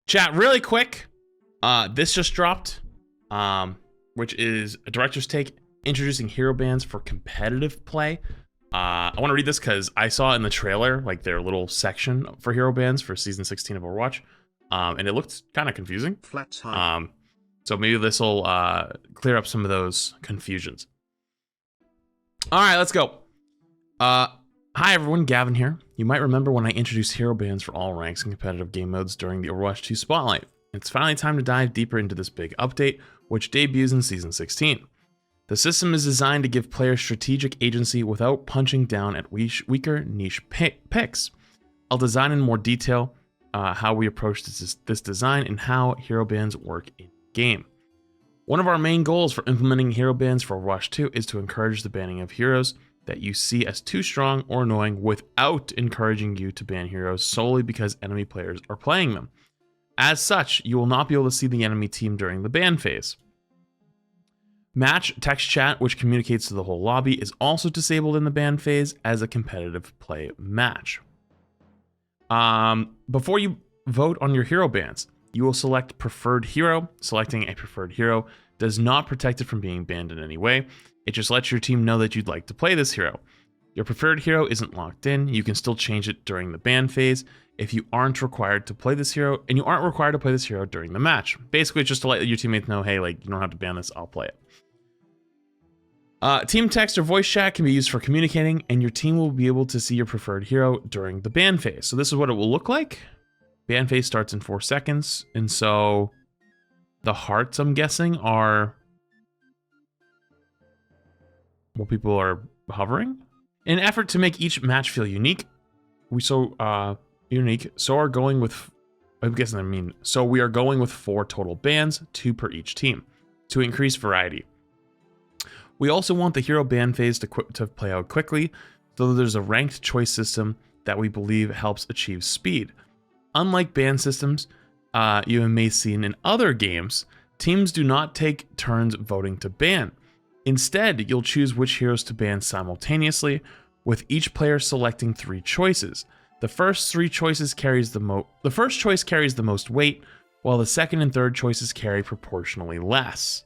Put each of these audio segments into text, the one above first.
Chat, really quick. This just dropped, which is a director's take introducing hero bands for competitive play. I want to read this because I saw in the trailer like their little section for hero bands for season 16 of Overwatch, and it looked kind of confusing. So maybe this will clear up some of those confusions. All right, let's go. Hi everyone, Gavin here. You might remember when I introduced hero bands for all ranks and competitive game modes during the Overwatch 2 Spotlight. It's finally time to dive deeper into this big update, which debuts in Season 16. The system is designed to give players strategic agency without punching down at weaker niche picks. I'll design in more detail how we approach this design and how hero bands work in-game. One of our main goals for implementing hero bans for Overwatch 2 is to encourage the banning of heroes that you see as too strong or annoying without encouraging you to ban heroes solely because enemy players are playing them. As such, you will not be able to see the enemy team during the ban phase. Match text chat, which communicates to the whole lobby, is also disabled in the ban phase as a competitive play match. Before you vote on your hero bans, you will select preferred hero. Selecting a preferred hero does not protect it from being banned in any way. It just lets your team know that you'd like to play this hero. Your preferred hero isn't locked in. You can still change it during the ban phase if you aren't required to play this hero, and you aren't required to play this hero during the match. Basically, just to let your teammates know, hey, like, you don't have to ban this, I'll play it. Team text or voice chat can be used for communicating, and your team will be able to see your preferred hero during the ban phase. So this is what it will look like. Ban phase starts in 4 seconds, and so the hearts, I'm guessing, are what people are hovering. In an effort to make each match feel unique, we are going with 4 total bans, 2 per each team, to increase variety. We also want the hero ban phase to play out quickly, so there's a ranked choice system that we believe helps achieve speed. Unlike ban systems you may have seen in other games, teams do not take turns voting to ban. Instead, you'll choose which heroes to ban simultaneously, with each player selecting 3 choices. The first choice carries the most weight, while the second and third choices carry proportionally less.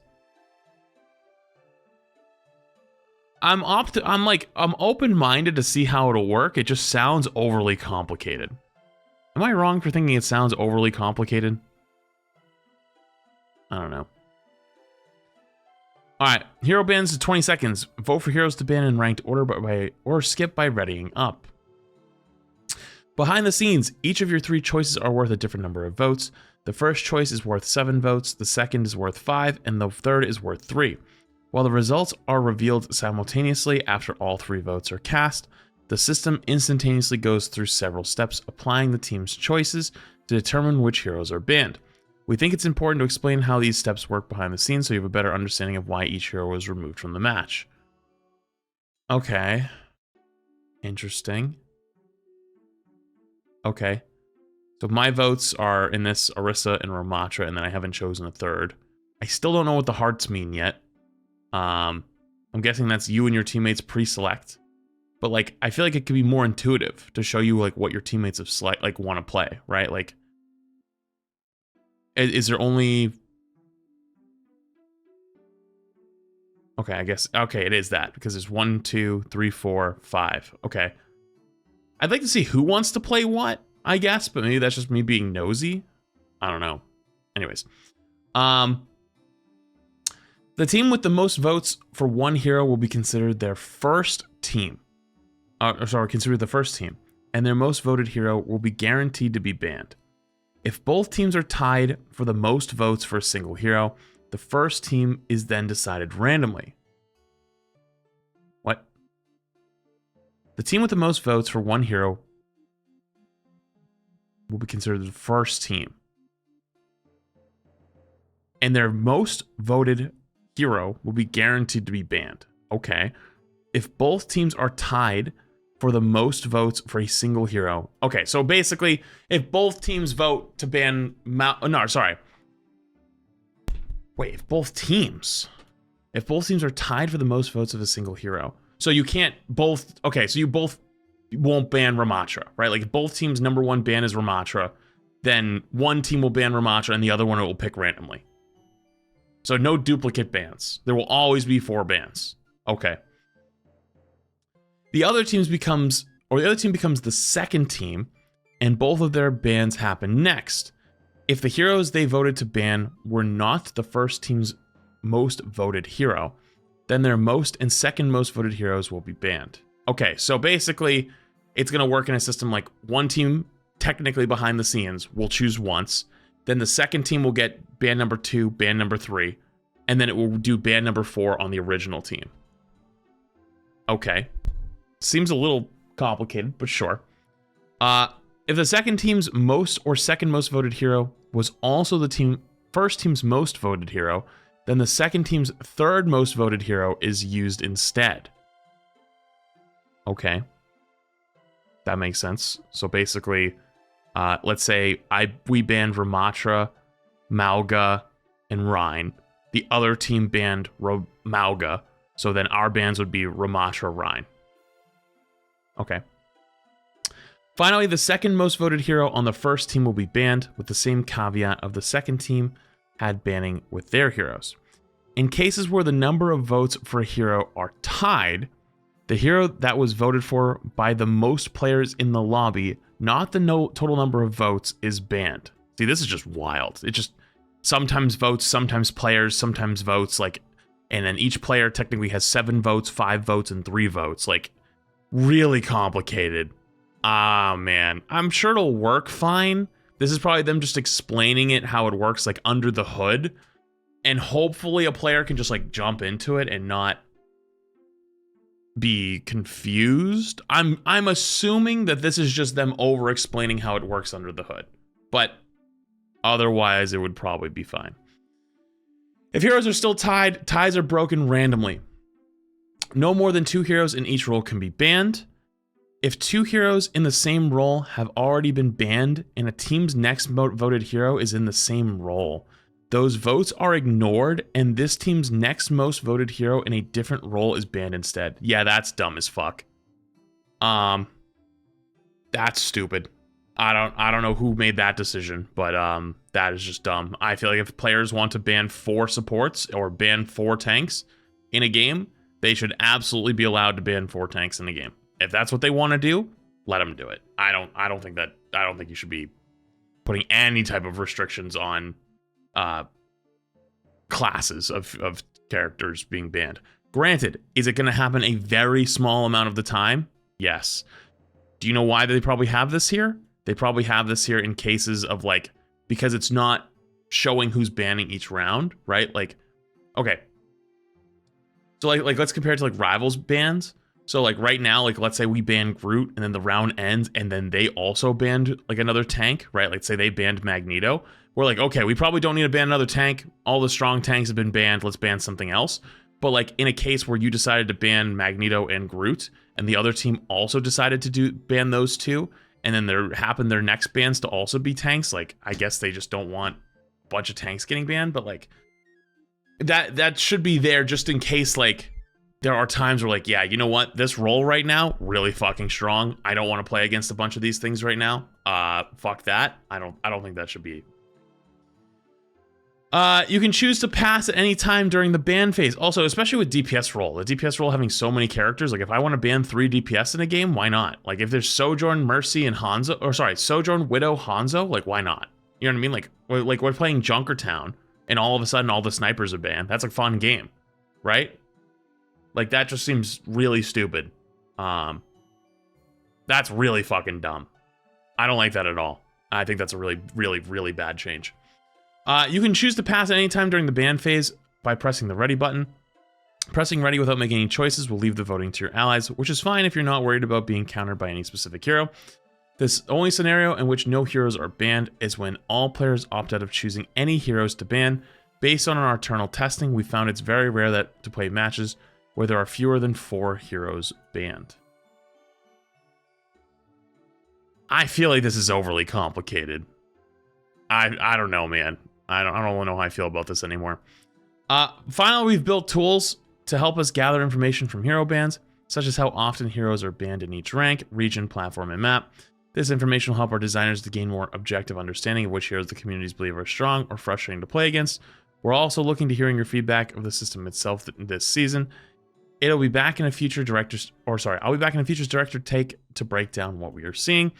I'm open-minded to see how it'll work. It just sounds overly complicated. Am I wrong for thinking it sounds overly complicated? I don't know. Alright, hero bans is 20 seconds. Vote for heroes to ban in ranked order or skip by readying up. Behind the scenes, each of your 3 choices are worth a different number of votes. The first choice is worth 7 votes, the second is worth 5, and the third is worth 3. While the results are revealed simultaneously after all 3 votes are cast, the system instantaneously goes through several steps applying the team's choices to determine which heroes are banned. We think it's important to explain how these steps work behind the scenes so you have a better understanding of why each hero was removed from the match. Okay. Interesting. Okay. So my votes are in this Orisa and Ramatra, and then I haven't chosen a third. I still don't know what the hearts mean yet. I'm guessing that's you and your teammates pre-select. But like, I feel like it could be more intuitive to show you like what your teammates have want to play, right? Like, is there only... Okay, I guess, okay, it is that, because there's 1, 2, 3, 4, 5. Okay. I'd like to see who wants to play what, I guess, but maybe that's just me being nosy. I don't know. Anyways. The team with the most votes for one hero will be considered their first team. Considered the first team, and their most voted hero will be guaranteed to be banned. If both teams are tied for the most votes for a single hero, the first team is then decided randomly. What? The team with the most votes for one hero will be considered the first team. And their most voted hero will be guaranteed to be banned. Okay. If both teams are tied for the most votes for a single hero. Okay, so basically, if both teams vote to ban if both teams are tied for the most votes of a single hero. So you can't both, okay, so you both won't ban Ramatra, right? Like if both teams' number 1 ban is Ramatra, then one team will ban Ramattra and the other one it will pick randomly. So no duplicate bans. There will always be 4 bans. Okay. The other team becomes the second team, and both of their bans happen next. If the heroes they voted to ban were not the first team's most voted hero, then their most and second most voted heroes will be banned. Okay, so basically, it's going to work in a system like one team, technically behind the scenes, will choose once. Then the second team will get ban number 2, ban number 3, and then it will do ban number 4 on the original team. Okay. Seems a little complicated, but sure. If the second team's most or second most voted hero was also the first team's most voted hero, then the second team's third most voted hero is used instead. Okay. That makes sense. So basically, let's say we banned Ramattra, Mauga, and Rein. The other team banned Mauga, so then our bans would be Ramattra, Rein. Okay. Finally, the second most voted hero on the first team will be banned, with the same caveat of the second team had banning with their heroes. In cases where the number of votes for a hero are tied, the hero that was voted for by the most players in the lobby, not the total number of votes, is banned. See, this is just wild. It just sometimes votes, sometimes players, sometimes votes, like, and then each player technically has 7 votes, 5 votes, and 3 votes. Like, really complicated. Ah, man. I'm sure it'll work fine. This is probably them just explaining it, how it works, like, under the hood. And hopefully a player can just, like, jump into it and not be confused. I'm assuming that this is just them over-explaining how it works under the hood. But otherwise, it would probably be fine. If heroes are still tied, ties are broken randomly. No more than 2 heroes in each role can be banned. If 2 heroes in the same role have already been banned and a team's next voted hero is in the same role, those votes are ignored and this team's next most voted hero in a different role is banned instead. Yeah, that's dumb as fuck. That's stupid. I don't know who made that decision, but that is just dumb. I feel like if players want to ban 4 supports or ban 4 tanks in a game, they should absolutely be allowed to ban 4 tanks in the game. If that's what they want to do, let them do it. I don't think you should be putting any type of restrictions on classes of characters being banned. Granted, is it going to happen a very small amount of the time? Yes. Do you know why they probably have this here? They probably have this here in cases of, like, because it's not showing who's banning each round, right? Like, okay. So like let's compare it to like rivals bans. So like right now, like let's say we ban Groot and then the round ends and then they also banned like another tank, right? Like say they banned Magneto. We're like, okay, we probably don't need to ban another tank. All the strong tanks have been banned. Let's ban something else. But like in a case where you decided to ban Magneto and Groot and the other team also decided to ban those 2, and then their next bans to also be tanks, like I guess they just don't want a bunch of tanks getting banned, but like that should be there just in case like there are times where like, yeah, you know what? This role right now, really fucking strong. I don't want to play against a bunch of these things right now. Fuck that. I don't think that should be. You can choose to pass at any time during the ban phase. Also, especially with DPS role. The DPS role having so many characters, like if I want to ban 3 DPS in a game, why not? Like if there's Sojourn, Mercy, and Hanzo, or sorry, Sojourn, Widow, Hanzo, like why not? You know what I mean? Like we're playing Junkertown and all of a sudden all the snipers are banned. That's a fun game, right? Like that just seems really stupid. That's really fucking dumb. I don't like that at all. I think that's a really, really, really bad change. You can choose to pass at any time during the ban phase by pressing the ready button. Pressing ready without making any choices will leave the voting to your allies, which is fine if you're not worried about being countered by any specific hero. This only scenario in which no heroes are banned is when all players opt out of choosing any heroes to ban. Based on our internal testing, we found it's very rare to play matches where there are fewer than 4 heroes banned. I feel like this is overly complicated. I don't know, man. I don't really know how I feel about this anymore. Finally, we've built tools to help us gather information from hero bans, such as how often heroes are banned in each rank, region, platform, and map. This information will help our designers to gain more objective understanding of which heroes the communities believe are strong or frustrating to play against. We're also looking to hearing your feedback of the system itself this season. I'll be back in a future director's take to break down what we are seeing.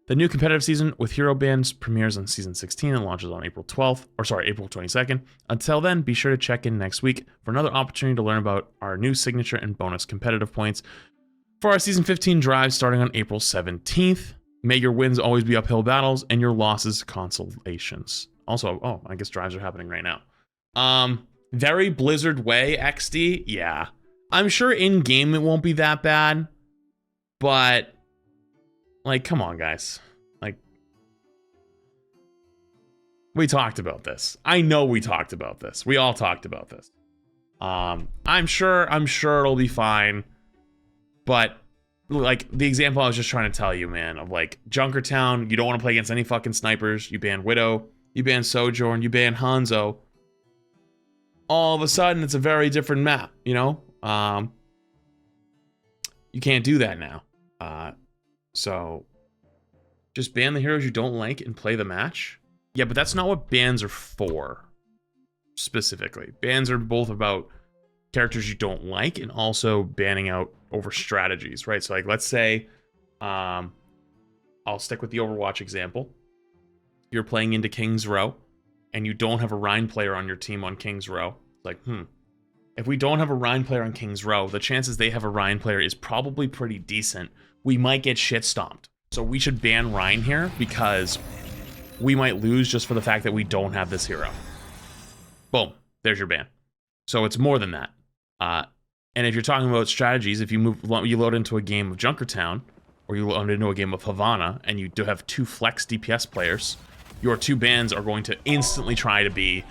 The new competitive season with hero bands premieres on season 16 and launches on April 22nd. Until then, be sure to check in next week for another opportunity to learn about our new signature and bonus competitive points for our season 15 drive starting on April 17th. May your wins always be uphill battles and your losses consolations. Also, I guess drives are happening right now. Very Blizzard way, XD. Yeah. I'm sure in game it won't be that bad, but like, come on, guys. Like, we talked about this. I know we talked about this. We all talked about this. I'm sure it'll be fine, but like the example I was just trying to tell you, man, of like Junkertown, you don't want to play against any fucking snipers. You ban Widow, you ban Sojourn, you ban Hanzo. All of a sudden, it's a very different map, you know? You can't do that now. So just ban the heroes you don't like and play the match. Yeah, but that's not what bans are for, specifically. Bans are both about characters you don't like and also banning out over strategies, right? So like, let's say, I'll stick with the Overwatch example. You're playing into King's Row and you don't have a Rhine player on your team on King's Row. Like, if we don't have a Rhine player on King's Row, the chances they have a Rhine player is probably pretty decent. We might get shit stomped. So we should ban Rhine here because we might lose just for the fact that we don't have this hero. Boom, there's your ban. So it's more than that. And if you're talking about strategies, if you load into a game of Junkertown, or you load into a game of Havana, and you do have 2 flex DPS players, your 2 bans are going to instantly try to be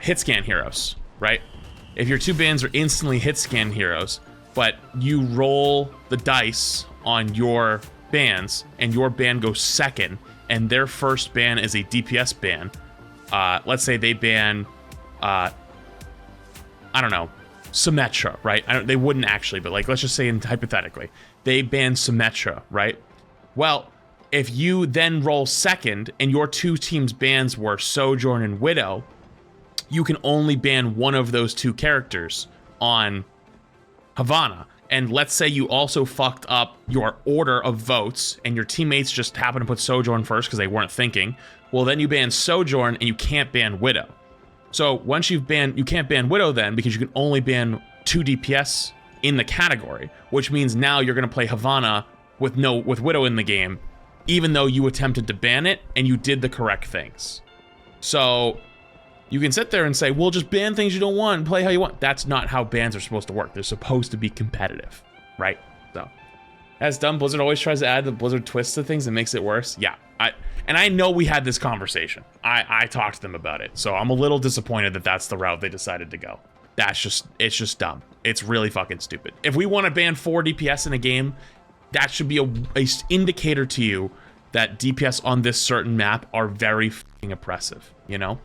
hit scan heroes, right? If your 2 bans are instantly hit scan heroes, but you roll the dice on your bans, and your ban goes second, and their first ban is a DPS ban, let's say they ban, I don't know, Symmetra, right? They wouldn't actually, but like, let's just say hypothetically, they ban Symmetra, right? Well, if you then roll second and your 2 teams' bans were Sojourn and Widow, you can only ban one of those 2 characters on Havana. And let's say you also fucked up your order of votes and your teammates just happened to put Sojourn first because they weren't thinking. Well, then you ban Sojourn and you can't ban Widow. So once you can't ban Widow then because you can only ban 2 DPS in the category, which means now you're going to play Havana with Widow in the game, even though you attempted to ban it and you did the correct things. So you can sit there and say, well, just ban things you don't want and play how you want. That's not how bans are supposed to work. They're supposed to be competitive, right? So as dumb, Blizzard always tries to add the Blizzard twist to things and makes it worse. Yeah, I know we had this conversation. I talked to them about it. So I'm a little disappointed that that's the route they decided to go. It's just dumb. It's really fucking stupid. If we want to ban 4 DPS in a game, that should be a indicator to you that DPS on this certain map are very fucking oppressive, you know?